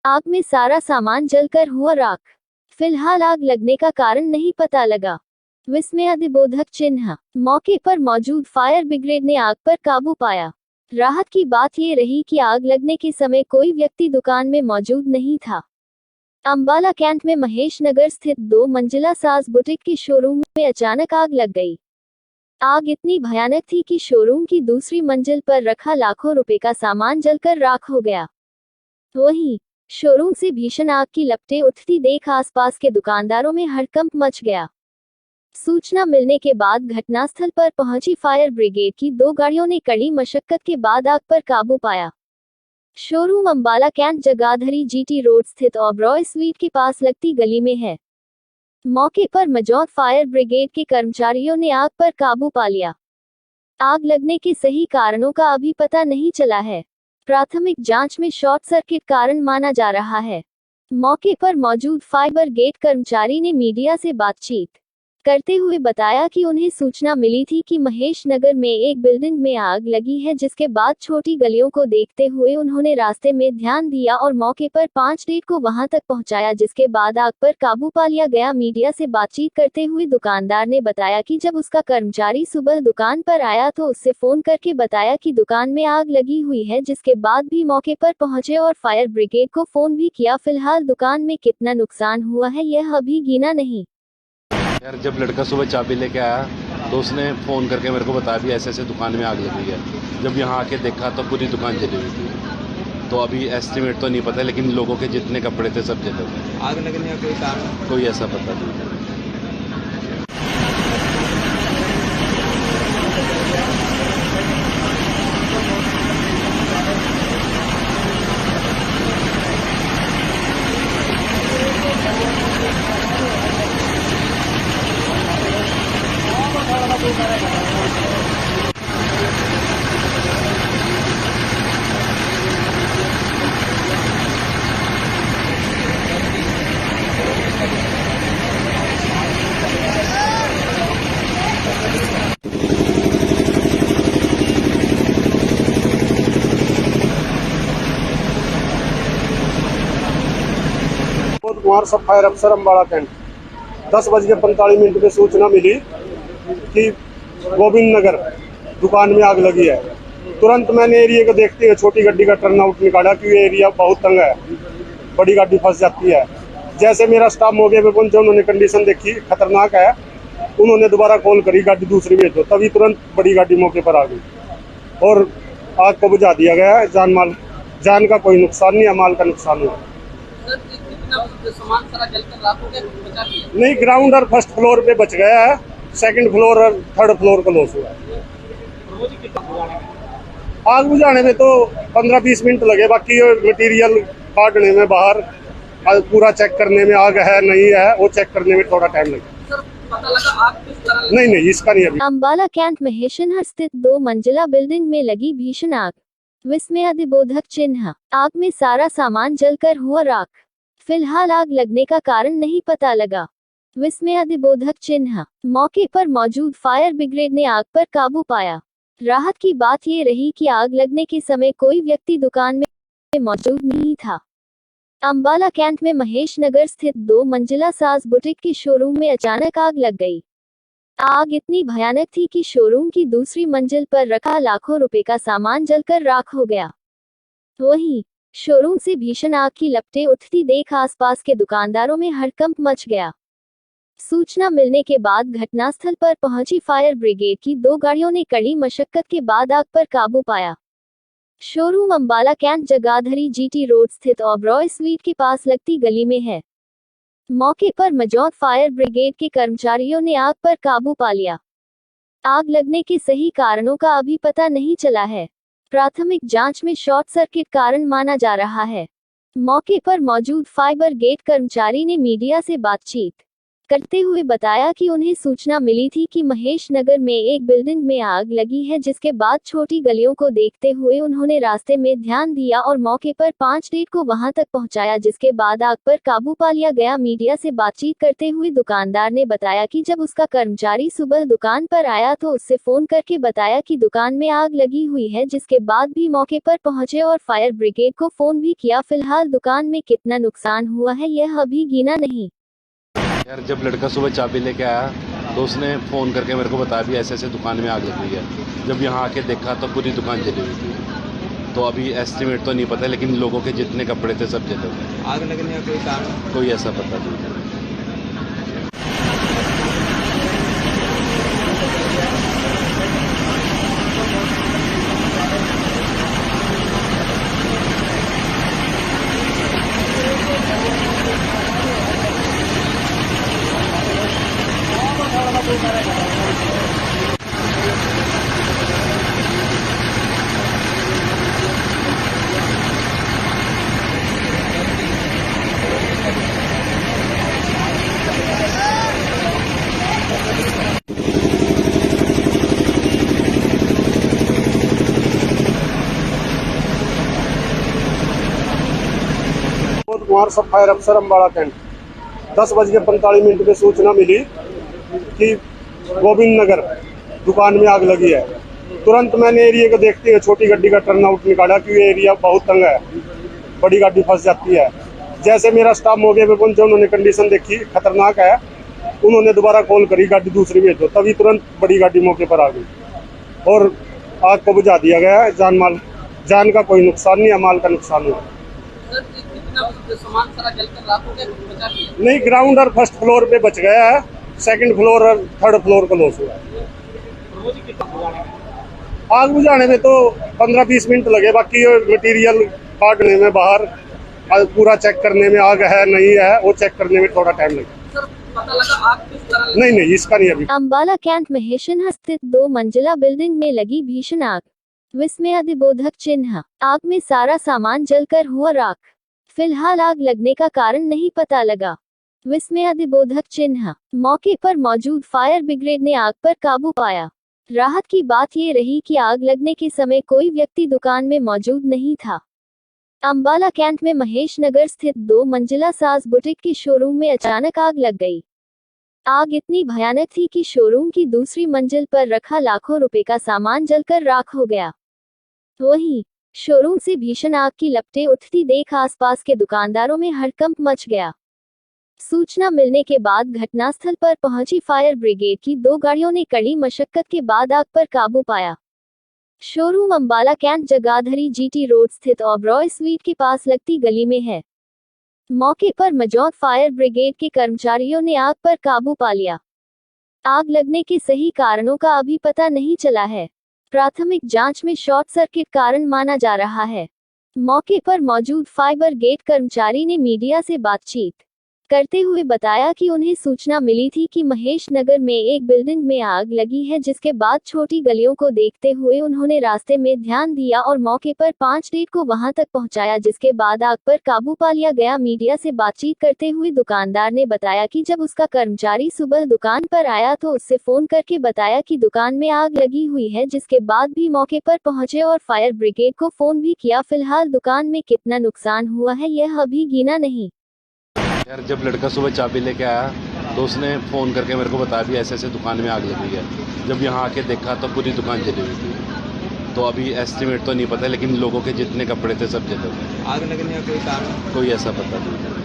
आग में सारा सामान जलकर हुआ राख। फिलहाल आग लगने का कारण नहीं पता लगा। विस्मयादिबोधक चिन्ह। मौके पर मौजूद फायर ब्रिगेड ने आग पर काबू पाया। राहत की बात ये रही कि आग लगने के समय कोई व्यक्ति दुकान में मौजूद नहीं था। अंबाला कैंट में महेश नगर स्थित 2 मंजिला साज बुटीक की शोरूम में अचानक आग लग गई। आग इतनी भयानक थी कि शोरूम की दूसरी मंजिल पर रखा लाखों रुपए का सामान जलकर राख हो गया। वहीं शोरूम से भीषण आग की लपटें उठती देख आसपास के दुकानदारों में हड़कंप मच गया। सूचना मिलने के बाद घटनास्थल पर पहुंची फायर ब्रिगेड की 2 गाड़ियों ने कड़ी मशक्कत के बाद आग पर काबू पाया। Showroom Ambala cantt Jagadhri GT road स्थित ओबरॉय स्वीट के पास लगती गली में है। मौके पर मौजूद फायर ब्रिगेड के कर्मचारियों ने आग पर काबू पा लिया। आग लगने के सही कारणों का अभी पता नहीं चला है। प्राथमिक जांच में शॉर्ट सर्किट कारण माना जा रहा है। मौके पर मौजूद फायर ब्रिगेड कर्मचारी ने मीडिया से बातचीत करते हुए बताया कि उन्हें सूचना मिली थी कि महेश नगर में एक बिल्डिंग में आग लगी है, जिसके बाद छोटी गलियों को देखते हुए उन्होंने रास्ते में ध्यान दिया और मौके पर 5 डेट को वहां तक पहुंचाया, जिसके बाद आग पर काबू पा लिया गया। मीडिया से बातचीत करते हुए दुकानदार ने बताया कि जब उसका कर्मचारी सुबह दुकान पर आया तो उससे फोन करके बताया कि दुकान में आग लगी हुई है, जिसके बाद भी मौके पर पहुंचे और फायर ब्रिगेड को फोन भी किया। फिलहाल दुकान में कितना नुकसान हुआ है यह अभी गिना नहीं। यार, जब लड़का सुबह चाबी लेके आया तो उसने फ़ोन करके मेरे को बताया भी ऐसे ऐसे दुकान में आग लगी है। जब यहाँ आके देखा तो पूरी दुकान जली हुई थी। तो अभी एस्टिमेट तो नहीं पता, लेकिन लोगों के जितने कपड़े थे सब जले हुए। आग लगने का कोई कारण? कोई ऐसा पता नहीं। कुमार सब फायर अफसर अम्बाड़ा कैंट। 10:45 में सूचना मिली कि गोविंद नगर दुकान में आग लगी है। तुरंत मैंने एरिया को देखते हुए छोटी गाड़ी का टर्न आउट निकाला कि ये एरिया बहुत तंग है, बड़ी गाड़ी फंस जाती है। जैसे मेरा स्टाफ मौके पे पहुंचा, उन्होंने कंडीशन देखी खतरनाक है, उन्होंने दोबारा कॉल करी गाड़ी दूसरी भेज दो, तभी तुरंत बड़ी गाड़ी मौके पर आ गई और आग को बुझा दिया गया है। जान का कोई नुकसान नहीं है, माल का नुकसान हुआ। सामान सारा जलकर राख हो गया, बचा लिया? नहीं, ग्राउंड और फर्स्ट फ्लोर पे बच गया है, सेकंड फ्लोर और थर्ड फ्लोर को लॉस हुआ है। आग बुझाने में तो 15-20 मिनट लगे, बाकी मटेरियल काटने में, बाहर पूरा चेक करने में, आग है नहीं है वो चेक करने में थोड़ा टाइम लगा। पता लगा आग किस तरह? नहीं, इसका नहीं अभी। अंबाला कैंट महेशनहर स्थित 2 मंजिला बिल्डिंग में लगी भीषण आग। विस्मयादिबोधक चिन्ह। आग में सारा सामान जलकर हुआ राख। फिलहाल आग लगने का कारण नहीं पता लगा। विस्मयादिबोधक चिन्ह। मौके पर मौजूद फायर ब्रिगेड ने आग पर काबू पाया। राहत की बात ये रही कि आग लगने के समय कोई व्यक्ति दुकान में मौजूद नहीं था। अंबाला कैंट में महेश नगर स्थित 2 मंजिला साज बुटीक की शोरूम में अचानक आग लग गई। आग इतनी भयानक थी कि शोरूम की दूसरी मंजिल पर रखा लाखों रुपए का सामान जलकर राख हो गया। वहीं शोरूम से भीषण आग की लपटें उठती देख आसपास के दुकानदारों में हड़कंप मच गया। सूचना मिलने के बाद घटनास्थल पर पहुंची फायर ब्रिगेड की 2 गाड़ियों ने कड़ी मशक्कत के बाद आग पर काबू पाया। Showroom Ambala cantt Jagadhri GT road स्थित ओबरॉय स्वीट के पास लगती गली में है। मौके पर मौजूद फायर ब्रिगेड के कर्मचारियों ने आग पर काबू पा लिया। आग लगने के सही कारणों का अभी पता नहीं चला है। प्राथमिक जांच में शॉर्ट सर्किट कारण माना जा रहा है। मौके पर मौजूद फायर ब्रिगेड कर्मचारी ने मीडिया से बातचीत करते हुए बताया कि उन्हें सूचना मिली थी कि महेश नगर में एक बिल्डिंग में आग लगी है, जिसके बाद छोटी गलियों को देखते हुए उन्होंने रास्ते में ध्यान दिया और मौके पर 5 डेट को वहां तक पहुंचाया, जिसके बाद आग पर काबू पा लिया गया। मीडिया से बातचीत करते हुए दुकानदार ने बताया कि जब उसका कर्मचारी सुबह दुकान पर आया तो उससे फोन करके बताया कि दुकान में आग लगी हुई है, जिसके बाद भी मौके पर पहुंचे और फायर ब्रिगेड को फोन भी किया। फिलहाल दुकान में कितना नुकसान हुआ है यह अभी गिना नहीं। यार जब लड़का सुबह चाबी लेके आया तो उसने फ़ोन करके मेरे को बताया भी ऐसे ऐसे दुकान में आग लग गई है। जब यहाँ आके देखा तो पूरी दुकान जली हुई थी। तो अभी एस्टिमेट तो नहीं पता, लेकिन लोगों के जितने कपड़े थे सब जले हुए। आग लगने का कोई कारण? कोई ऐसा पता नहीं। कुमार सब फायर अफसर अम्बाड़ा कैंट 10:45 पे सूचना मिली कि गोविंद नगर दुकान में आग लगी है। तुरंत मैंने एरिया को देखते हुए छोटी गाड़ी का टर्न आउट निकाला, क्योंकि एरिया बहुत तंग है, बड़ी गाड़ी फंस जाती है। जैसे मेरा स्टाफ मौके पे पहुंचा, उन्होंने कंडीशन देखी खतरनाक है, उन्होंने दोबारा कॉल करी गाड़ी दूसरी भेजो, तभी तुरंत बड़ी गाड़ी मौके पर आ गई और आग को बुझा दिया गया है। जान का कोई नुकसान नहीं है, माल का नुकसान हुआ। सामान सारा जलकर राख हो गया, बचा नहीं? नहीं, ग्राउंड और फर्स्ट फ्लोर पे बच गया है, सेकंड फ्लोर और थर्ड फ्लोर को लॉस हुआ है। आग बुझाने में तो 15-20 मिनट लगे, बाकी मटेरियल काटने में, बाहर पूरा चेक करने में, आग है नहीं है वो चेक करने में थोड़ा टाइम लगे। पता लगा आग किस तरह? नहीं इसका नहीं अभी। अम्बाला कैंट महेशन स्थित 2 मंजिला बिल्डिंग में लगी भीषण आग। विस्मयादिबोधक चिन्ह। आग में सारा सामान जलकर हुआ राख। फिलहाल आग लगने का कारण नहीं पता लगा। विस्मयादिबोधक चिन्ह। मौके पर मौजूद फायर ब्रिगेड ने आग पर काबू पाया। राहत की बात ये रही कि आग लगने के समय कोई व्यक्ति दुकान में मौजूद नहीं था। अम्बाला कैंट में महेश नगर स्थित 2 मंजिला साज बुटीक के शोरूम में अचानक आग लग गई। आग इतनी भयानक थी कि शोरूम की दूसरी मंजिल पर रखा लाखों रुपए का सामान जलकर राख हो गया। वहीं शोरूम से भीषण आग की लपटें उठती देख आसपास के दुकानदारों में हड़कंप मच गया। सूचना मिलने के बाद घटनास्थल पर पहुंची फायर ब्रिगेड की 2 गाड़ियों ने कड़ी मशक्कत के बाद आग पर काबू पाया। Showroom Ambala cantt Jagadhri GT road स्थित ओबरॉय स्वीट के पास लगती गली में है। मौके पर मौजूद फायर ब्रिगेड के कर्मचारियों ने आग पर काबू पा लिया। आग लगने के सही कारणों का अभी पता नहीं चला है। प्राथमिक जांच में शॉर्ट सर्किट कारण माना जा रहा है। मौके पर मौजूद फायर गेट कर्मचारी ने मीडिया से बातचीत करते हुए बताया कि उन्हें सूचना मिली थी कि महेश नगर में एक बिल्डिंग में आग लगी है, जिसके बाद छोटी गलियों को देखते हुए उन्होंने रास्ते में ध्यान दिया और मौके पर 5 डेट को वहां तक पहुंचाया, जिसके बाद आग पर काबू पा लिया गया। मीडिया से बातचीत करते हुए दुकानदार ने बताया कि जब उसका कर्मचारी सुबह दुकान पर आया तो उससे फोन करके बताया कि दुकान में आग लगी हुई है, जिसके बाद भी मौके पर पहुंचे और फायर ब्रिगेड को फोन भी किया। फिलहाल दुकान में कितना नुकसान हुआ है यह अभी गिना नहीं। यार जब लड़का सुबह चाबी लेके आया तो उसने फ़ोन करके मेरे को बताया भी ऐसे ऐसे दुकान में आग लगी है। जब यहाँ आके देखा तो पूरी दुकान जली हुई थी। तो अभी एस्टिमेट तो नहीं पता, लेकिन लोगों के जितने कपड़े थे सब जले हुए। आग लगने का कोई कारण? कोई ऐसा पता नहीं।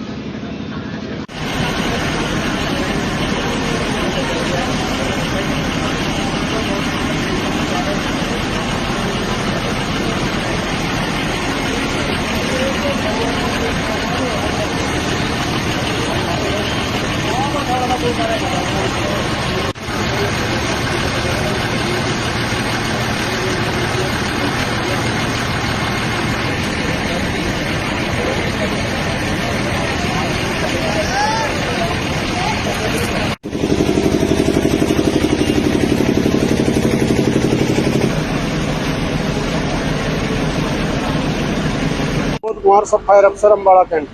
कुमार सब फायर अफसर अम्बाड़ा कैंट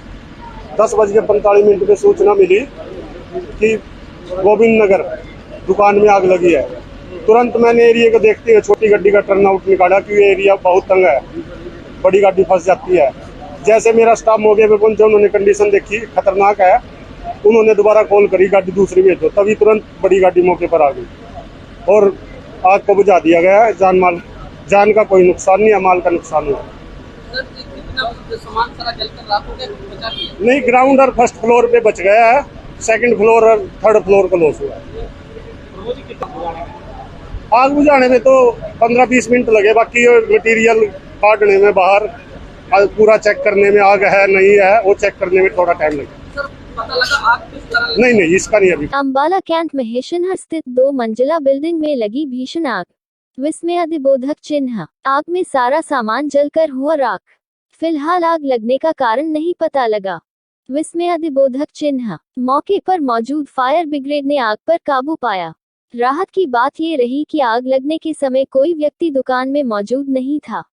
10:45 पे सूचना मिली कि गोविंद नगर दुकान में आग लगी है। तुरंत मैंने एरिया को देखते हुए छोटी गाड़ी का टर्न आउट निकाला क्योंकि एरिया बहुत तंग है, बड़ी गाड़ी फंस जाती है। जैसे मेरा स्टाफ मौके पे पहुंचा, उन्होंने कंडीशन देखी खतरनाक है, उन्होंने दोबारा कॉल करी गाड़ी दूसरी भेजो, तभी तुरंत बड़ी गाड़ी मौके पर आ गई और आग को बुझा दिया गया है। जान का कोई नुकसान नहीं है, माल का नुकसान हुआ। सर, कितना सामान सारा जलकर राख हो गया, कुछ बचा नहीं है? नहीं, ग्राउंड और फर्स्ट फ्लोर पे बच गया है, सेकंड फ्लोर और थर्ड फ्लोर का लॉस हुआ है। आग बुझाने में तो 15-20 मिनट लगे, बाकी मटेरियल काटने में, बाहर पूरा चेक करने में, आग है नहीं है वो चेक करने में थोड़ा टाइम लगे। सर, पता लगा आग किस तरह लगी? नहीं, इसका नहीं अभी। अंबाला कैंट महेशनहर स्थित 2 मंजिला बिल्डिंग में लगी भीषण आग। विस्मय अधिबोधक चिन्ह। आग में सारा सामान जलकर हुआ राख। फिलहाल आग लगने का कारण नहीं पता लगा। विस्मय अधिबोधक चिन्ह। मौके पर मौजूद फायर ब्रिगेड ने आग पर काबू पाया। राहत की बात ये रही कि आग लगने के समय कोई व्यक्ति दुकान में मौजूद नहीं था।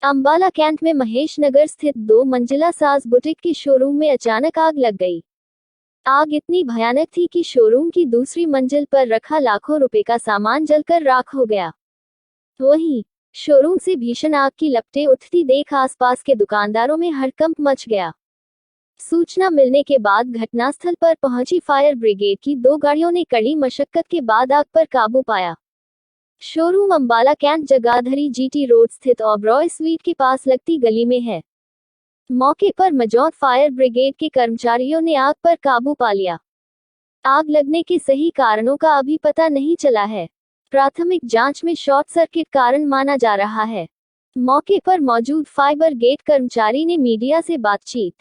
अंबाला कैंट में महेश नगर स्थित 2 मंजिला साज बुटीक की शोरूम में अचानक आग लग गई। आग इतनी भयानक थी कि शोरूम की दूसरी मंजिल पर रखा लाखों रुपए का सामान जलकर राख हो गया। वहीं शोरूम से भीषण आग की लपटें उठती देख आसपास के दुकानदारों में हड़कंप मच गया। सूचना मिलने के बाद घटनास्थल पर पहुंची फायर ब्रिगेड की 2 गाड़ियों ने कड़ी मशक्कत के बाद आग पर काबू पाया। Showroom Ambala cantt Jagadhri GT road स्थित ओबरॉय स्वीट के पास लगती गली में है। मौके पर मौजूद फायर ब्रिगेड के कर्मचारियों ने आग पर काबू पा लिया। आग लगने के सही कारणों का अभी पता नहीं चला है। प्राथमिक जांच में शॉर्ट सर्किट कारण माना जा रहा है। मौके पर मौजूद फायर ब्रिगेड कर्मचारी ने मीडिया से बातचीत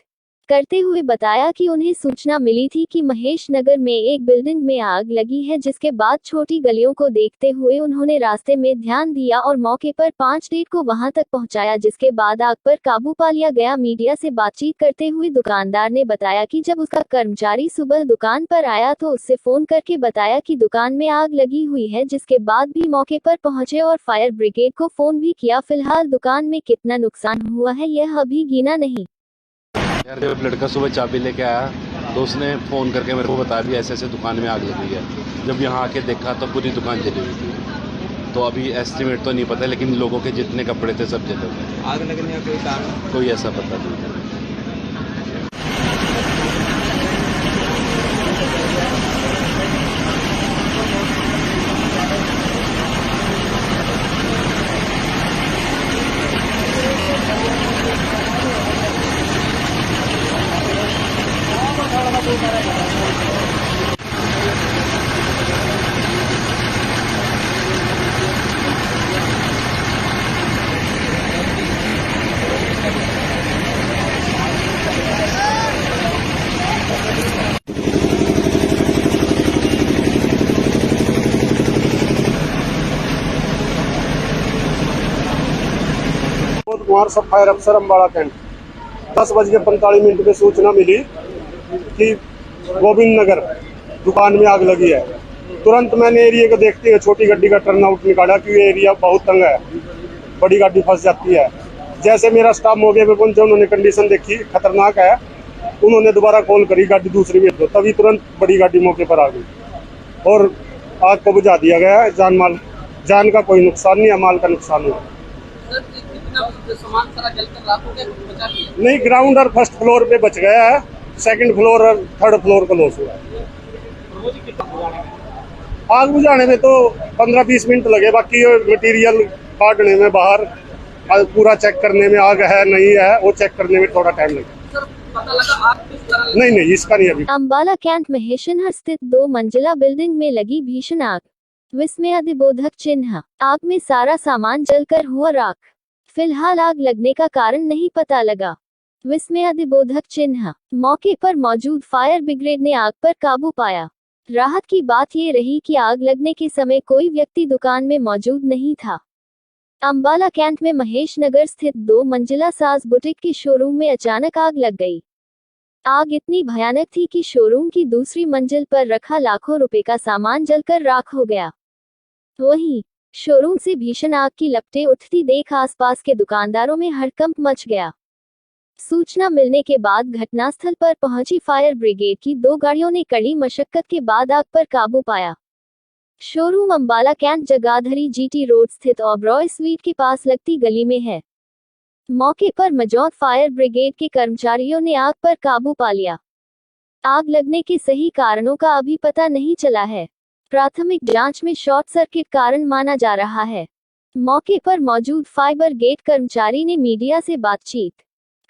करते हुए बताया कि उन्हें सूचना मिली थी कि महेश नगर में एक बिल्डिंग में आग लगी है, जिसके बाद छोटी गलियों को देखते हुए उन्होंने रास्ते में ध्यान दिया और मौके पर 5 डेट को वहां तक पहुंचाया, जिसके बाद आग पर काबू पा लिया गया। मीडिया से बातचीत करते हुए दुकानदार ने बताया कि जब उसका कर्मचारी सुबह दुकान पर आया तो उससे फोन करके बताया कि दुकान में आग लगी हुई है, जिसके बाद भी मौके पर पहुंचे और फायर ब्रिगेड को फोन भी किया। फिलहाल दुकान में कितना नुकसान हुआ है यह अभी गिना नहीं। यार, जब लड़का सुबह चाबी लेके आया तो उसने फ़ोन करके मेरे को बताया भी ऐसे दुकान में आग लगी है। जब यहाँ आके देखा तो पूरी दुकान जली हुई थी। तो अभी एस्टिमेट तो नहीं पता, लेकिन लोगों के जितने कपड़े थे सब जले हुए। आग लगने का कोई कारण? कोई ऐसा पता नहीं। कुमार सब फायर अफसर अम्बाड़ा कैंट। 10:45 पे सूचना मिली कि गोविंद नगर दुकान में आग लगी है। तुरंत मैंने एरिया को देखते हुए छोटी गाड़ी का टर्न आउट निकाला क्योंकि एरिया बहुत तंग है, बड़ी गाड़ी फंस जाती है। जैसे मेरा स्टाफ मौके पे पहुंचा, उन्होंने कंडीशन देखी खतरनाक है, उन्होंने दोबारा कॉल करी गाड़ी दूसरी भेजो, तभी तुरंत बड़ी गाड़ी मौके पर आ गई और आग को बुझा दिया गया है। जान का कोई नुकसान नहीं है, माल का नुकसान हुआ। सर, कितना सामान सारा जलकर राख हो गया, कुछ बचा नहीं है? नहीं, ग्राउंड और फर्स्ट फ्लोर पे बच गया है, सेकंड फ्लोर और थर्ड फ्लोर का लॉस हुआ है। आग बुझाने में तो 15-20 मिनट लगे, बाकी मटेरियल काटने में, बाहर पूरा चेक करने में, आग है नहीं है वो चेक करने में थोड़ा टाइम लगे। सर, पता लगा आग किस तरह लगी? नहीं, इसका नहीं अभी। अंबाला कैंट महेशनहर स्थित 2 मंजिला बिल्डिंग में लगी भीषण आग। विस्मय अधिबोधक चिन्ह। आग में सारा सामान जलकर हुआ राख। फिलहाल आग लगने का कारण नहीं पता लगा। विस्मय अधिबोधक चिन्ह। मौके पर मौजूद फायर ब्रिगेड ने आग पर काबू पाया। राहत की बात ये रही कि आग लगने के समय कोई व्यक्ति दुकान में मौजूद नहीं था। अंबाला कैंट में महेश नगर स्थित 2 मंजिला साज बुटीक की शोरूम में अचानक आग लग गई। आग इतनी भयानक थी कि शोरूम की दूसरी मंजिल पर रखा लाखों रुपए का सामान जलकर राख हो गया। वहीं शोरूम से भीषण आग की लपटें उठती देख आसपास के दुकानदारों में हड़कंप मच गया। सूचना मिलने के बाद घटनास्थल पर पहुंची फायर ब्रिगेड की 2 गाड़ियों ने कड़ी मशक्कत के बाद आग पर काबू पाया। Showroom Ambala cantt Jagadhri GT road स्थित ओबरॉय स्वीट के पास लगती गली में है। मौके पर मौजूद फायर ब्रिगेड के कर्मचारियों ने आग पर काबू पा लिया। आग लगने के सही कारणों का अभी पता नहीं चला है। प्राथमिक जांच में शॉर्ट सर्किट कारण माना जा रहा है। मौके पर मौजूद फायर ब्रिगेड कर्मचारी ने मीडिया से बातचीत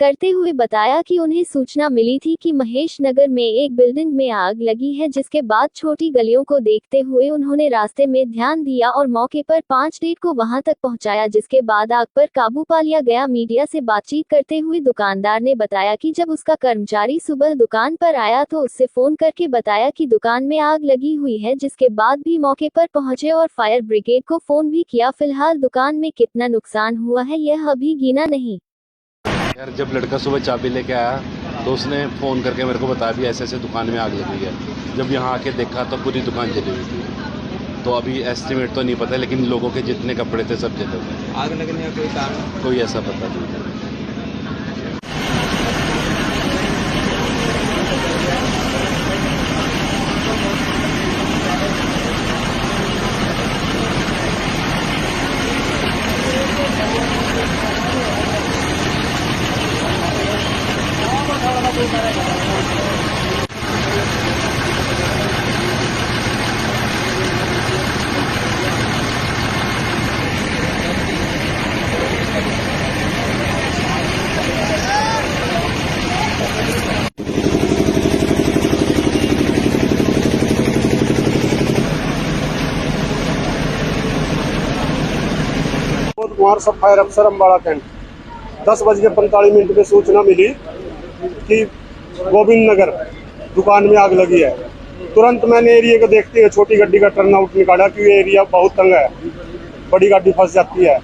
करते हुए बताया कि उन्हें सूचना मिली थी कि महेश नगर में एक बिल्डिंग में आग लगी है, जिसके बाद छोटी गलियों को देखते हुए उन्होंने रास्ते में ध्यान दिया और मौके पर 5 डेट को वहां तक पहुंचाया, जिसके बाद आग पर काबू पा लिया गया। मीडिया से बातचीत करते हुए दुकानदार ने बताया कि जब उसका कर्मचारी सुबह दुकान पर आया तो उससे फोन करके बताया कि दुकान में आग लगी हुई है, जिसके बाद भी मौके पर पहुंचे और फायर ब्रिगेड को फोन भी किया। फिलहाल दुकान में कितना नुकसान हुआ है यह अभी गिना नहीं। यार जब लड़का सुबह चाबी लेके आया तो उसने फ़ोन करके मेरे को बताया भी ऐसे ऐसे दुकान में आग लगी है। जब यहाँ आके देखा तो पूरी दुकान जली हुई थी। तो अभी एस्टिमेट तो नहीं पता, लेकिन लोगों के जितने कपड़े थे सब जले हुए। आग लगने का कोई कारण? कोई ऐसा पता नहीं। कुमार सब फायर अफसर अम्बाड़ा कैंट 10:45 में सूचना मिली कि गोविंद नगर दुकान में आग लगी है। तुरंत मैंने एरिया को देखते हुए छोटी गाड़ी का टर्न आउट निकाला कि ये एरिया बहुत तंग है, बड़ी गाड़ी फंस जाती है।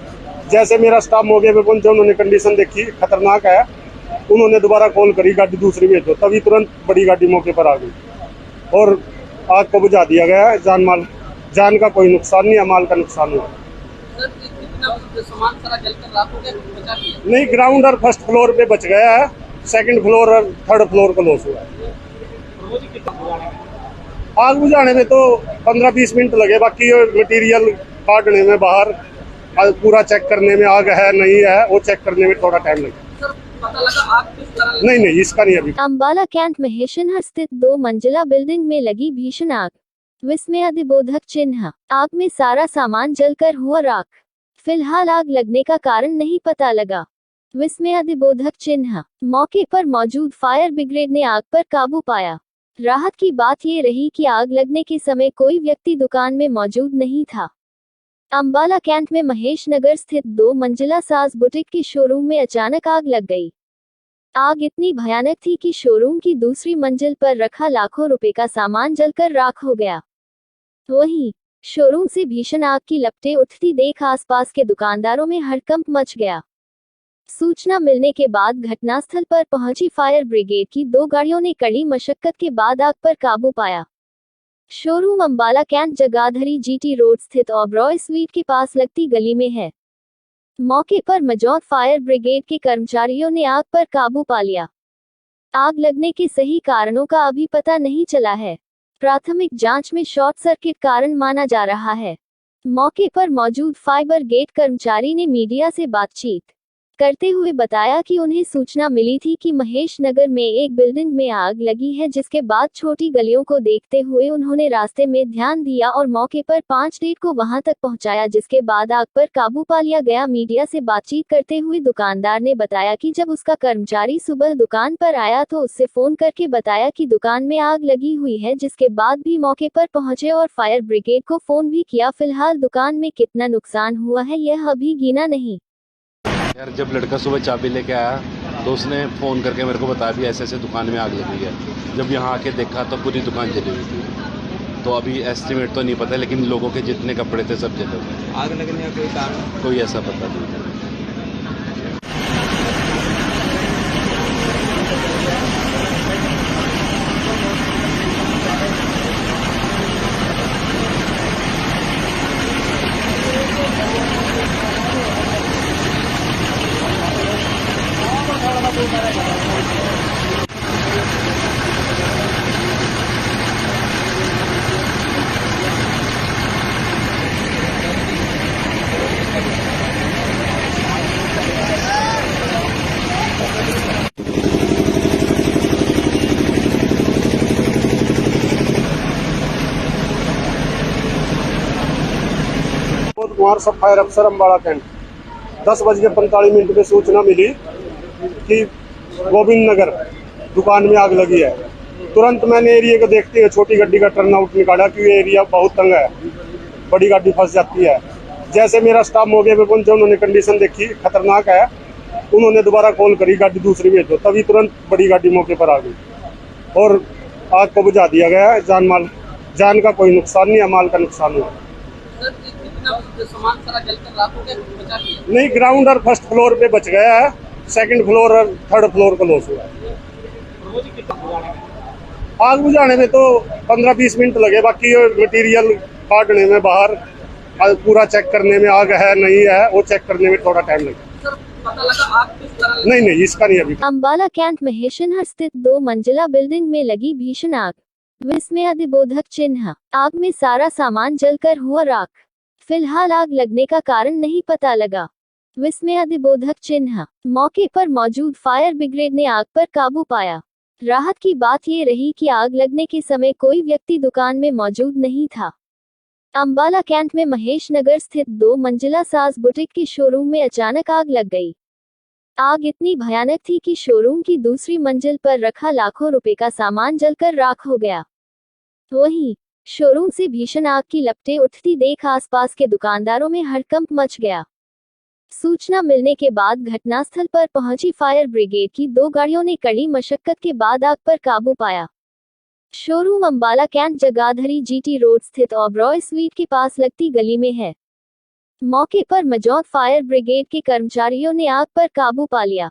जैसे मेरा स्टाफ मौके पे पहुंचा, उन्होंने कंडीशन देखी खतरनाक है, उन्होंने दोबारा कॉल करी गाड़ी दूसरी भेजो, तभी तुरंत बड़ी गाड़ी मौके पर आ गई और आग को बुझा दिया गया है। जान का कोई नुकसान नहीं है, माल का नुकसान हुआ। सामान सारा जलकर राख हो गया, बचा नहीं है? नहीं, ग्राउंड और फर्स्ट फ्लोर पे बच गया है, सेकंड फ्लोर और थर्ड फ्लोर को लॉस हुआ है। आग बुझाने में तो 15-20 मिनट लगे, बाकी मटेरियल काटने में, बाहर पूरा चेक करने में, आग है नहीं है वो चेक करने में थोड़ा टाइम लगा। सर पता लगा आग किस तरह? नहीं, इसका नहीं अभी। अंबाला कैंट महेशनहर स्थित 2 मंजिला बिल्डिंग में लगी भीषण आग। विस्मय अधिबोधक चिन्ह। आग में सारा सामान जलकर हुआ राख। फिलहाल आग लगने का कारण नहीं पता लगा। विस्मय अधिबोधक चिन्ह। मौके पर मौजूद फायर ब्रिगेड ने आग पर काबू पाया। राहत की बात ये रही कि आग लगने के समय कोई व्यक्ति दुकान में मौजूद नहीं था। अंबाला कैंट में महेश नगर स्थित 2 मंजिला साज बुटीक के शोरूम में अचानक आग लग गई। आग इतनी भयानक थी कि शोरूम की दूसरी मंजिल पर रखा लाखों रुपए का सामान जलकर राख हो गया। वहीं शोरूम से भीषण आग की लपटें उठती देख आसपास के दुकानदारों में हड़कंप मच गया। सूचना मिलने के बाद घटनास्थल पर पहुंची फायर ब्रिगेड की 2 गाड़ियों ने कड़ी मशक्कत के बाद आग पर काबू पाया। Showroom Ambala cantt Jagadhri GT road स्थित ओबरॉय स्वीट के पास लगती गली में है। मौके पर मौजूद फायर ब्रिगेड के कर्मचारियों ने आग पर काबू पा लिया। आग लगने के सही कारणों का अभी पता नहीं चला है। प्राथमिक जांच में शॉर्ट सर्किट कारण माना जा रहा है। मौके पर मौजूद फायर ब्रिगेड कर्मचारी ने मीडिया से बातचीत करते हुए बताया कि उन्हें सूचना मिली थी कि महेश नगर में एक बिल्डिंग में आग लगी है, जिसके बाद छोटी गलियों को देखते हुए उन्होंने रास्ते में ध्यान दिया और मौके पर 5 डेट को वहां तक पहुंचाया, जिसके बाद आग पर काबू पा लिया गया। मीडिया से बातचीत करते हुए दुकानदार ने बताया कि जब उसका कर्मचारी सुबह दुकान पर आया तो उससे फोन करके बताया कि दुकान में आग लगी हुई है, जिसके बाद भी मौके पर पहुंचे और फायर ब्रिगेड को फोन भी किया। फिलहाल दुकान में कितना नुकसान हुआ है यह अभी गिना नहीं। यार जब लड़का सुबह चाबी लेके आया तो उसने फ़ोन करके मेरे को बताया भी ऐसे ऐसे दुकान में आग लगी है। जब यहाँ आके देखा तो पूरी दुकान जली हुई थी। तो अभी एस्टिमेट तो नहीं पता, लेकिन लोगों के जितने कपड़े थे सब जले हुए। आग लगने का कोई कारण? कोई ऐसा पता नहीं। कोई कारण कुमार सब फायर अफसर अम्बाड़ा कैंट। 10:45 पे सूचना मिली कि गोविंद नगर दुकान में आग लगी है। तुरंत मैंने एरिया को देखते हुए छोटी गाड़ी का टर्न आउट निकाला क्योंकि एरिया बहुत तंग है, बड़ी गाड़ी फंस जाती है। जैसे मेरा स्टाफ मौके पे पहुंचा, उन्होंने कंडीशन देखी खतरनाक है, उन्होंने दोबारा कॉल करी गाड़ी दूसरी भेजो, तभी तुरंत बड़ी गाड़ी मौके पर आ गई और आग को बुझा दिया गया है। जान का कोई नुकसान नहीं है, माल का नुकसान हुआ। सर, कितना सामान सारा जलकर राख हो गया, बचा भी है? नहीं, ग्राउंड और फर्स्ट फ्लोर पे बच गया है, सेकंड फ्लोर और थर्ड फ्लोर को लॉस हुआ है। आग बुझाने में तो 15-20 मिनट लगे, बाकी मटेरियल काटने में बाहर पूरा चेक करने में आग है नहीं है वो चेक करने में थोड़ा टाइम लगे। सर, पता लगा आग किस तरह नहीं इसका नहीं अभी। अम्बाला कैंट महेशनहर स्थित 2 मंजिला बिल्डिंग में लगी भीषण आग। विस्मयादिबोधक चिन्ह। आग में सारा सामान जलकर हुआ राख। फिलहाल आग लगने का कारण नहीं पता लगा। विस्मयादिबोधक चिन्ह। मौके पर मौजूद फायर ब्रिगेड ने आग पर काबू पाया। राहत की बात ये रही कि आग लगने के समय कोई व्यक्ति दुकान में मौजूद नहीं था। अम्बाला कैंट में महेश नगर स्थित 2 मंजिला साज बुटीक के शोरूम में अचानक आग लग गई। आग इतनी भयानक थी कि शोरूम की दूसरी मंजिल पर रखा लाखों रुपए का सामान जलकर राख हो गया। वहीं शोरूम से भीषण आग की लपटें उठती देख आसपास के दुकानदारों में हड़कंप मच गया। सूचना मिलने के बाद घटनास्थल पर पहुंची फायर ब्रिगेड की 2 गाड़ियों ने कड़ी मशक्कत के बाद आग पर काबू पाया। Showroom Ambala cantt Jagadhri GT road स्थित ओबरॉय स्वीट के पास लगती गली में है। मौके पर मौजूद फायर ब्रिगेड के कर्मचारियों ने आग पर काबू पा लिया।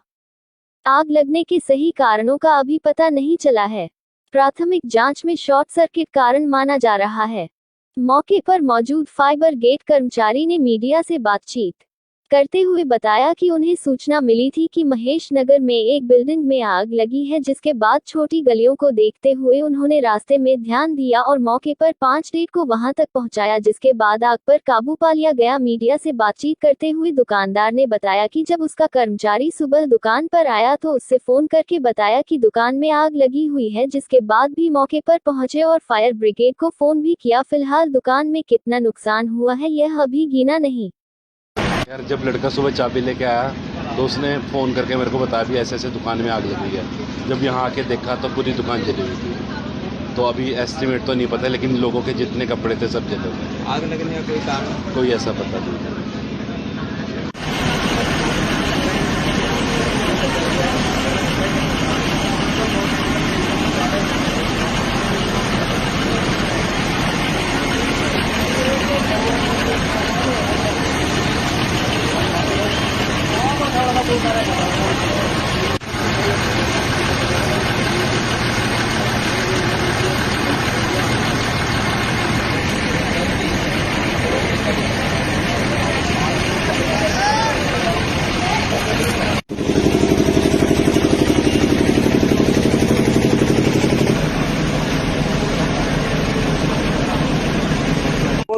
आग लगने के सही कारणों का अभी पता नहीं चला है। प्राथमिक जांच में शॉर्ट सर्किट कारण माना जा रहा है। मौके पर मौजूद फायर गेट कर्मचारी ने मीडिया से बातचीत करते हुए बताया कि उन्हें सूचना मिली थी कि महेश नगर में एक बिल्डिंग में आग लगी है, जिसके बाद छोटी गलियों को देखते हुए उन्होंने रास्ते में ध्यान दिया और मौके पर 5 डेट को वहां तक पहुंचाया, जिसके बाद आग पर काबू पा लिया गया। मीडिया से बातचीत करते हुए दुकानदार ने बताया कि जब उसका कर्मचारी सुबह दुकान पर आया तो उससे फोन करके बताया कि दुकान में आग लगी हुई है, जिसके बाद भी मौके पर पहुंचे और फायर ब्रिगेड को फोन भी किया। फिलहाल दुकान में कितना नुकसान हुआ है यह अभी गिना नहीं। यार, जब लड़का सुबह चाबी लेके आया तो उसने फ़ोन करके मेरे को बताया भी ऐसे दुकान में आग लगी है। जब यहाँ आके देखा तो पूरी दुकान जली हुई थी। तो अभी एस्टिमेट तो नहीं पता, लेकिन लोगों के जितने कपड़े थे सब जले हुए। आग लगने का कोई कारण? कोई ऐसा पता नहीं।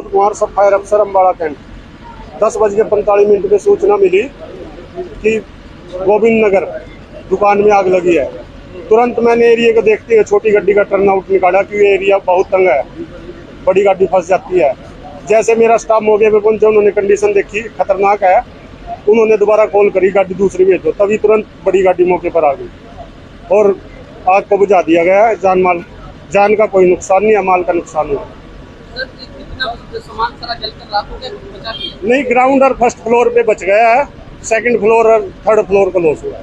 कुमार सब फायर अफसर अम्बाड़ा कैंट। 10:45 पे सूचना मिली कि गोविंद नगर दुकान में आग लगी है। तुरंत मैंने एरिया को देखते हुए छोटी गाड़ी का टर्न आउट निकाला क्योंकि एरिया बहुत तंग है, बड़ी गाड़ी फंस जाती है। जैसे मेरा स्टाफ मौके पे पहुंचा, उन्होंने कंडीशन देखी खतरनाक है, उन्होंने दोबारा कॉल करी गाड़ी दूसरी भेजो, तभी तुरंत बड़ी गाड़ी मौके पर आ गई और आग को बुझा दिया गया है। जान का कोई नुकसान नहीं है, माल का नुकसान हुआ। सर, कितना सामान सारा जलकर राख हो गया, बचा भी है? नहीं, ग्राउंड और फर्स्ट फ्लोर पे बच गया है, सेकंड फ्लोर और थर्ड फ्लोर को लॉस हुआ है।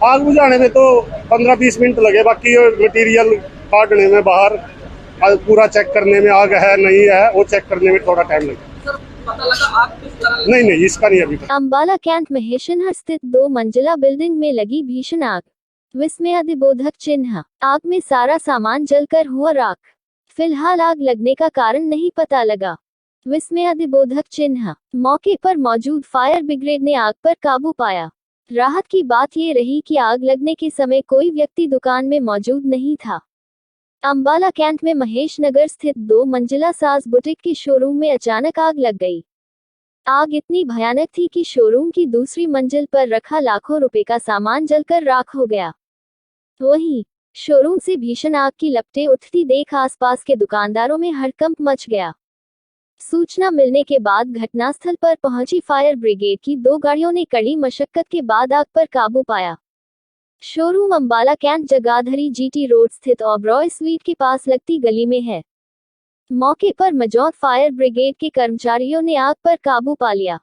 आग बुझाने में तो 15-20 मिनट लगे, बाकी मटेरियल काटने में बाहर पूरा चेक करने में आग है नहीं है वो चेक करने में थोड़ा टाइम लगे। सर, पता लगा आग किस तरह नहीं इसका नहीं अभी। अम्बाला कैंट महेशनहर स्थित 2 मंजिला बिल्डिंग में लगी भीषण आग। विस्मयादिबोधक चिन्ह। आग में सारा सामान जलकर हुआ राख। फिलहाल आग लगने का कारण नहीं पता लगा। विस्मयादिबोधक चिन्ह। मौके पर मौजूद फायर ब्रिगेड ने आग पर काबू पाया। राहत की बात ये रही कि आग लगने के समय कोई व्यक्ति दुकान में मौजूद नहीं था। अम्बाला कैंट में महेश नगर स्थित 2 मंजिला साज बुटीक के शोरूम में अचानक आग लग गई। आग इतनी भयानक थी कि शोरूम की दूसरी मंजिल पर रखा लाखों रुपए का सामान जलकर राख हो गया। वहीं शोरूम से भीषण आग की लपटें उठती देख आसपास के दुकानदारों में हड़कंप मच गया। सूचना मिलने के बाद घटनास्थल पर पहुंची फायर ब्रिगेड की 2 गाड़ियों ने कड़ी मशक्कत के बाद आग पर काबू पाया। Showroom Ambala cantt Jagadhri GT road स्थित ओबरॉय स्वीट के पास लगती गली में है। मौके पर मौजूद फायर ब्रिगेड के कर्मचारियों ने आग पर काबू पा लिया।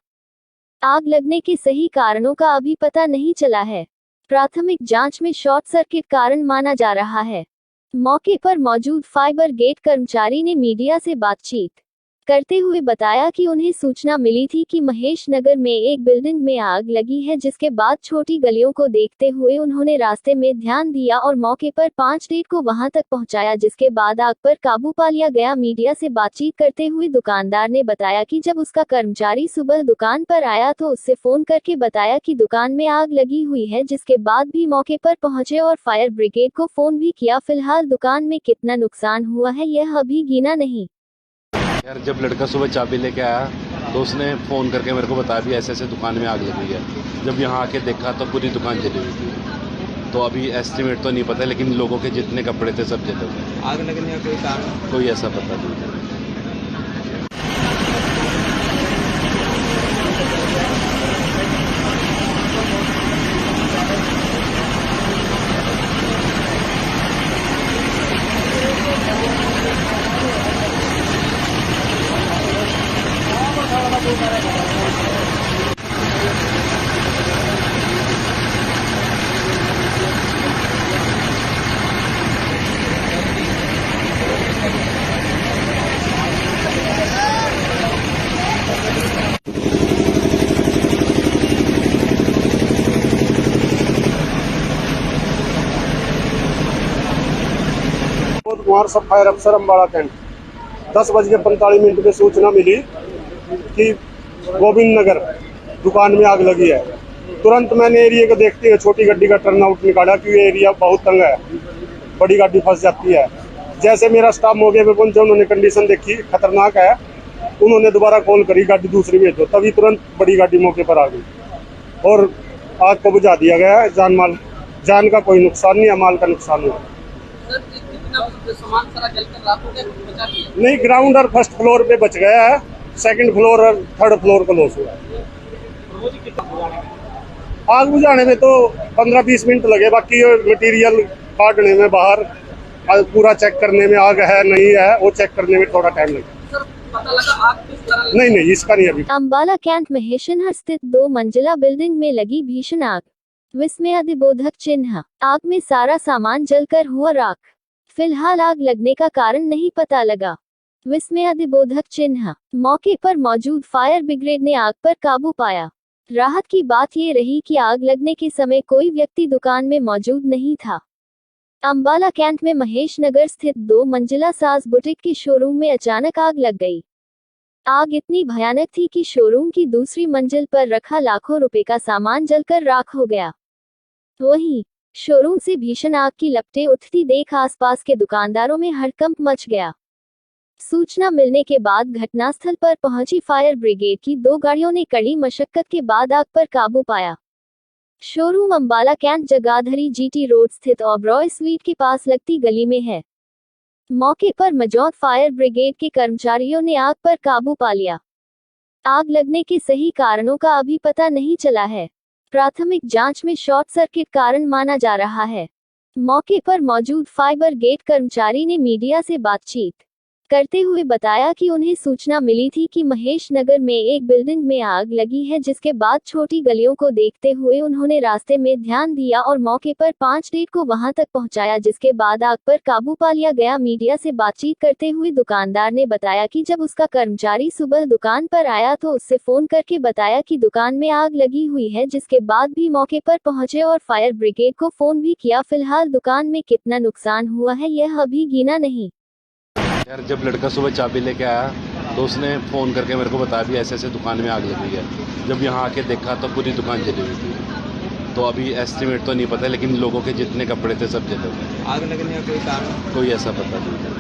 आग लगने के सही कारणों का अभी पता नहीं चला है। प्राथमिक जांच में शॉर्ट सर्किट कारण माना जा रहा है। मौके पर मौजूद फायर गेट कर्मचारी ने मीडिया से बातचीत करते हुए बताया कि उन्हें सूचना मिली थी कि महेश नगर में एक बिल्डिंग में आग लगी है, जिसके बाद छोटी गलियों को देखते हुए उन्होंने रास्ते में ध्यान दिया और मौके पर 5 डेट को वहां तक पहुंचाया, जिसके बाद आग पर काबू पा लिया गया। मीडिया से बातचीत करते हुए दुकानदार ने बताया कि जब उसका कर्मचारी सुबह दुकान पर आया तो उससे फोन करके बताया कि दुकान में आग लगी हुई है, जिसके बाद भी मौके पर पहुंचे और फायर ब्रिगेड को फोन भी किया। फिलहाल दुकान में कितना नुकसान हुआ है यह अभी गिना नहीं। यार जब लड़का सुबह चाबी लेके आया तो उसने फ़ोन करके मेरे को बताया भी ऐसे ऐसे दुकान में आग लगी है। जब यहाँ आके देखा तो पूरी दुकान जली हुई थी। तो अभी एस्टिमेट तो नहीं पता, लेकिन लोगों के जितने कपड़े थे सब जले हुए। आग लगने का कोई कारण? कोई ऐसा पता नहीं। कुमार सब फायर अफसर अम्बाड़ा कैंट 10:45 पे सूचना मिली कि गोविंद नगर दुकान में आग लगी है। तुरंत मैंने एरिया को देखते हुए छोटी गाड़ी का टर्न आउट निकाला, क्योंकि एरिया बहुत तंग है, बड़ी गाड़ी फंस जाती है। जैसे मेरा स्टाफ मौके पे पहुंचा, उन्होंने कंडीशन देखी खतरनाक है, उन्होंने दोबारा कॉल करी गाड़ी दूसरी भेजो, तभी तुरंत बड़ी गाड़ी मौके पर आ गई और आग को बुझा दिया गया। जान का कोई नुकसान नहीं है, माल का नुकसान हुआ। सामान सारा जलकर राख हो गया, कुछ बचा नहीं है? नहीं, ग्राउंड और फर्स्ट फ्लोर पे बच गया है, सेकंड फ्लोर और थर्ड फ्लोर को लॉस हुआ है। आग बुझाने में तो 15-20 मिनट लगे, बाकी मटेरियल काटने में, बाहर पूरा चेक करने में, आग है नहीं है वो चेक करने में थोड़ा टाइम लगा। पता लगा आग किस तरह? नहीं इसका नहीं अभी। अंबाला कैंट महेशनहर स्थित 2 मंजिला बिल्डिंग में लगी भीषण आग। विस्मयादिबोधक चिन्ह। आग में सारा सामान जलकर हुआ राख। फिलहाल आग लगने का कारण नहीं पता लगा। विस्मयादिबोधक चिन्ह। मौके पर मौजूद फायर ब्रिगेड ने आग पर काबू पाया। राहत की बात ये रही कि आग लगने के समय कोई व्यक्ति दुकान में मौजूद नहीं था। अंबाला कैंट में महेश नगर स्थित 2 मंजिला साज बुटीक के शोरूम में अचानक आग लग गई। आग इतनी भयानक थी कि शोरूम की दूसरी मंजिल पर रखा लाखों रुपए का सामान जलकर राख हो गया। वहीं शोरूम से भीषण आग की लपटें उठती देख आसपास के दुकानदारों में हड़कंप मच गया। सूचना मिलने के बाद घटनास्थल पर पहुंची फायर ब्रिगेड की 2 गाड़ियों ने कड़ी मशक्कत के बाद आग पर काबू पाया। Showroom Ambala cantt Jagadhri GT road स्थित ओबरॉय स्वीट के पास लगती गली में है। मौके पर मौजूद फायर ब्रिगेड के कर्मचारियों ने आग पर काबू पा लिया। आग लगने के सही कारणों का अभी पता नहीं चला है। प्राथमिक जांच में शॉर्ट सर्किट कारण माना जा रहा है। मौके पर मौजूद फायर गेट कर्मचारी ने मीडिया से बातचीत करते हुए बताया कि उन्हें सूचना मिली थी कि महेश नगर में एक बिल्डिंग में आग लगी है, जिसके बाद छोटी गलियों को देखते हुए उन्होंने रास्ते में ध्यान दिया और मौके पर 5 डेट को वहां तक पहुंचाया, जिसके बाद आग पर काबू पा लिया गया। मीडिया से बातचीत करते हुए दुकानदार ने बताया कि जब उसका कर्मचारी सुबह दुकान पर आया तो उससे फोन करके बताया कि दुकान में आग लगी हुई है, जिसके बाद भी मौके पर पहुंचे और फायर ब्रिगेड को फोन भी किया। फिलहाल दुकान में कितना नुकसान हुआ है यह अभी गिना नहीं। यार जब लड़का सुबह चाबी लेके आया तो उसने फ़ोन करके मेरे को बताया भी ऐसे ऐसे दुकान में आग लगी है। जब यहाँ आके देखा तो पूरी दुकान जली हुई थी। तो अभी एस्टिमेट तो नहीं पता, लेकिन लोगों के जितने कपड़े थे सब जले हुए। आग लगने का कोई कारण? कोई ऐसा पता नहीं।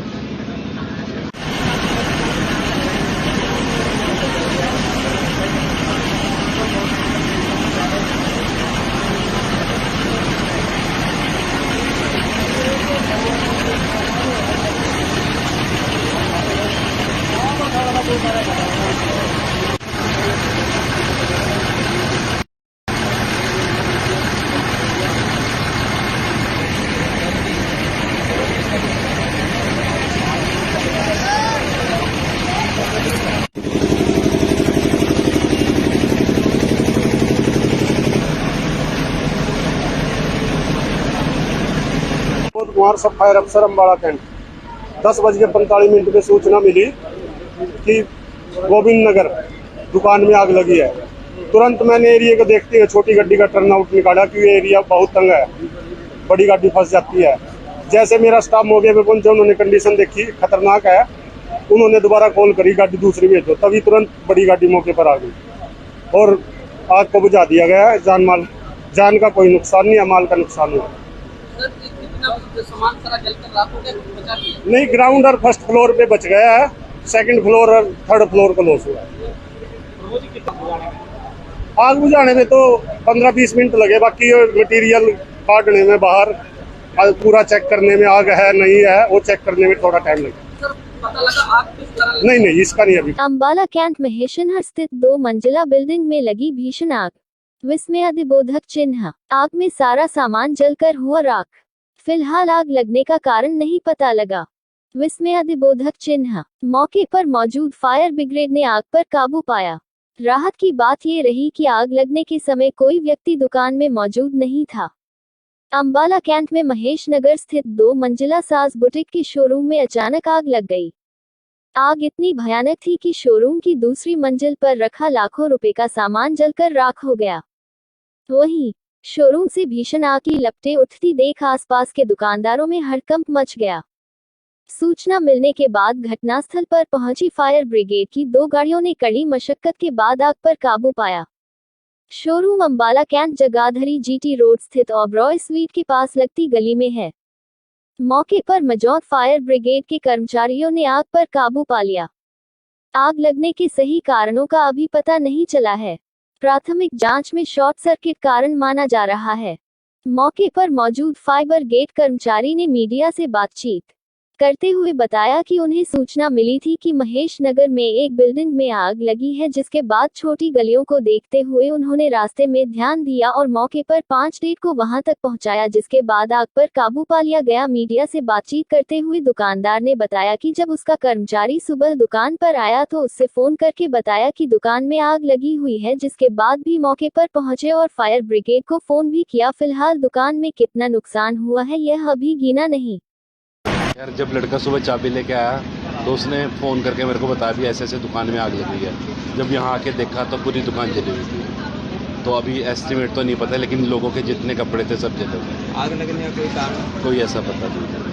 Gracias. विनोद कुमार सब फायर अफसर अम्बाड़ा कैंट 10:45 पे सूचना मिली कि गोविंद नगर दुकान में आग लगी है। तुरंत मैंने एरिया को देखते हुए छोटी गाड़ी का टर्न आउट निकाला क्योंकि एरिया बहुत तंग है, बड़ी गाड़ी फंस जाती है। जैसे मेरा स्टाफ मौके पे पहुंचा, उन्होंने कंडीशन देखी खतरनाक है, उन्होंने दोबारा कॉल करी गाड़ी दूसरी भेजो, तभी तुरंत बड़ी गाड़ी मौके पर आ गई और आग को बुझा दिया गया है। जान का कोई नुकसान नहीं है, माल का नुकसान हुआ। सर, कितना सामान सारा जलकर राख हो गया, कुछ बचा नहीं है? नहीं, ग्राउंड और फर्स्ट फ्लोर पे बच गया है, सेकंड फ्लोर और थर्ड फ्लोर को लॉस हुआ है। आग बुझाने में तो 15-20 मिनट लगे, बाकी मटेरियल काटने में, बाहर पूरा चेक करने में, आग है नहीं है वो चेक करने में थोड़ा टाइम लगे। सर, पता लगा आग किस तरह नहीं, इसका नहीं अभी। अम्बाला कैंट महेशनहर स्थित 2 मंजिला बिल्डिंग में लगी भीषण आग। विस्मय अधिबोधक चिन्ह। आग में सारा सामान जलकर हुआ राख। फिलहाल आग लगने का कारण नहीं पता लगा। विस्मय अधिबोधक चिन्ह। मौके पर मौजूद फायर ब्रिगेड ने आग पर काबू पाया। राहत की बात ये रही कि आग लगने के समय कोई व्यक्ति दुकान में मौजूद नहीं था। अम्बाला कैंट में महेश नगर स्थित 2 मंजिला साज बुटीक के शोरूम में अचानक आग लग गई। आग इतनी भयानक थी कि शोरूम की दूसरी मंजिल पर रखा लाखों रुपए का सामान जलकर राख हो गया। वहीं शोरूम से भीषण आग की लपटें उठती देख आसपास के दुकानदारों में हड़कंप मच गया। सूचना मिलने के बाद घटनास्थल पर पहुंची फायर ब्रिगेड की 2 गाड़ियों ने कड़ी मशक्कत के बाद आग पर काबू पाया। Showroom Ambala cantt Jagadhri GT road स्थित ओबरॉय स्वीट के पास लगती गली में है। मौके पर मौजूद फायर ब्रिगेड के कर्मचारियों ने आग पर काबू पा लिया। आग लगने के सही कारणों का अभी पता नहीं चला है। प्राथमिक जांच में शॉर्ट सर्किट कारण माना जा रहा है। मौके पर मौजूद फायर गेट कर्मचारी ने मीडिया से बातचीत करते हुए बताया कि उन्हें सूचना मिली थी कि महेश नगर में एक बिल्डिंग में आग लगी है, जिसके बाद छोटी गलियों को देखते हुए उन्होंने रास्ते में ध्यान दिया और मौके पर 5 डेट को वहां तक पहुंचाया, जिसके बाद आग पर काबू पा लिया गया। मीडिया से बातचीत करते हुए दुकानदार ने बताया कि जब उसका कर्मचारी सुबह दुकान पर आया तो उससे फोन करके बताया कि दुकान में आग लगी हुई है, जिसके बाद भी मौके पर पहुंचे और फायर ब्रिगेड को फोन भी किया। फिलहाल दुकान में कितना नुकसान हुआ है यह अभी गिना नहीं। यार, जब लड़का सुबह चाबी लेके आया तो उसने फ़ोन करके मेरे को बताया भी ऐसे दुकान में आग लगी है। जब यहाँ आके देखा तो पूरी दुकान जली हुई थी। तो अभी एस्टिमेट तो नहीं पता, लेकिन लोगों के जितने कपड़े थे सब जले हुए। आग लगने का कोई कारण? कोई ऐसा पता नहीं।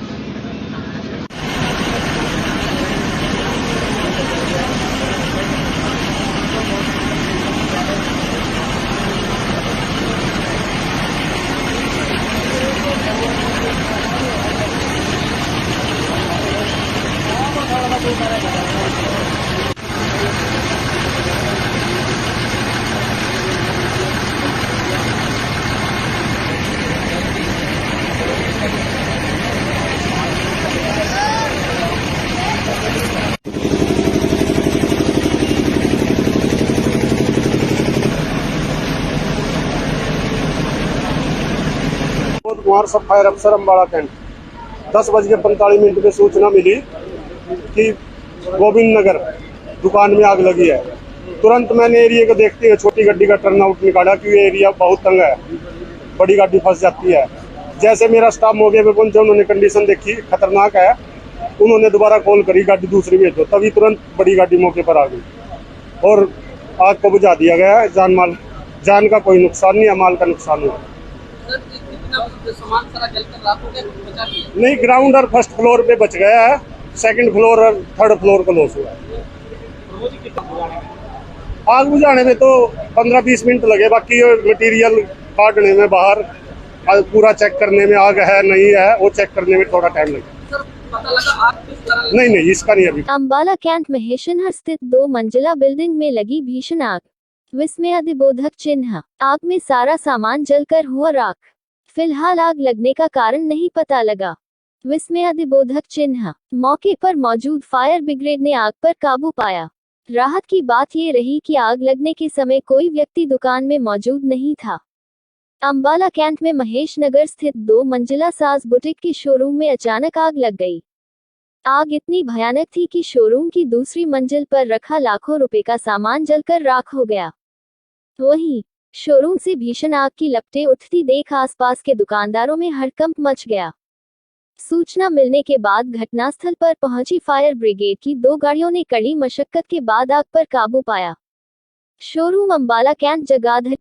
विनोद कुमार सब फायर अफसर अम्बाड़ा कैंट 10:45 पे सूचना मिली कि गोविंद नगर दुकान में आग लगी है। तुरंत मैंने एरिया को देखते हुए छोटी गाड़ी का टर्न आउट निकाला क्योंकि एरिया बहुत तंग है, बड़ी गाड़ी फंस जाती है। जैसे मेरा स्टाफ मौके पे पहुंचा, उन्होंने कंडीशन देखी खतरनाक है, उन्होंने दोबारा कॉल करी गाड़ी दूसरी भेजो, तभी तुरंत बड़ी गाड़ी मौके पर आ गई और आग को बुझा दिया गया है। जान का कोई नुकसान नहीं है, माल का नुकसान हुआ। सर, कितना सामान सारा जलकर राख हो गया, कुछ बचा नहीं है? नहीं, ग्राउंड और फर्स्ट फ्लोर पे बच गया है, सेकंड फ्लोर और थर्ड फ्लोर को लॉस हुआ है। आग बुझाने में तो 15-20 मिनट लगे, बाकी मटेरियल काटने में, बाहर पूरा चेक करने में, आग है नहीं है वो चेक करने में थोड़ा टाइम लगे। सर, पता लगा आग किस तरह नहीं, इसका नहीं अभी। अम्बाला कैंट महेशनहर स्थित 2 मंजिला बिल्डिंग में लगी भीषण आग। विस्मय अधिबोधक चिन्ह। आग में सारा सामान जलकर हुआ राख। फिलहाल आग लगने का कारण नहीं पता लगा। विस्मय अधिबोधक चिन्ह। मौके पर मौजूद फायर ब्रिगेड ने आग पर काबू पाया। राहत की बात ये रही कि आग लगने के समय कोई व्यक्ति दुकान में मौजूद नहीं था। अम्बाला कैंट में महेश नगर स्थित 2 मंजिला साज बुटीक के शोरूम में अचानक आग लग गई। आग इतनी भयानक थी कि शोरूम की दूसरी मंजिल पर रखा लाखों रुपए का सामान जलकर राख हो गया। वहीं शोरूम से भीषण आग की लपटें उठती देख आसपास के दुकानदारों में हड़कंप मच गया। सूचना मिलने के बाद घटनास्थल पर पहुंची फायर ब्रिगेड की 2 गाड़ियों ने कड़ी मशक्कत के बाद आग पर काबू पाया। Showroom Ambala cantt Jagadhri.